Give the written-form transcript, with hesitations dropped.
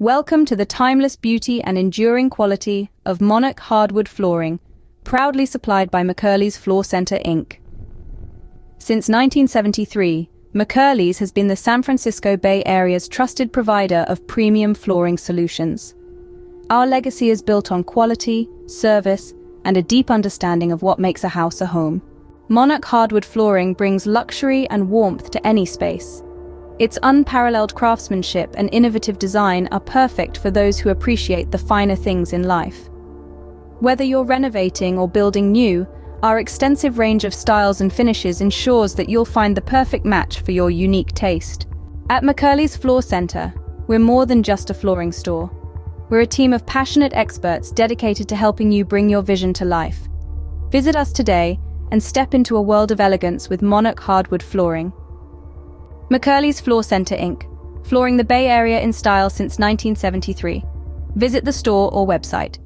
Welcome to the timeless beauty and enduring quality of Monarch Hardwood Flooring, proudly supplied by McCurley's Floor Center, Inc. Since 1973, McCurley's has been the San Francisco Bay Area's trusted provider of premium flooring solutions. Our legacy is built on quality, service, and a deep understanding of what makes a house a home. Monarch Hardwood Flooring brings luxury and warmth to any space. Its unparalleled craftsmanship and innovative design are perfect for those who appreciate the finer things in life. Whether you're renovating or building new, our extensive range of styles and finishes ensures that you'll find the perfect match for your unique taste. At McCurley's Floor Center, we're more than just a flooring store. We're a team of passionate experts dedicated to helping you bring your vision to life. Visit us today and step into a world of elegance with Monarch Hardwood Flooring. McCurley's Floor Center, Inc., flooring the Bay Area in style since 1973. Visit the store or website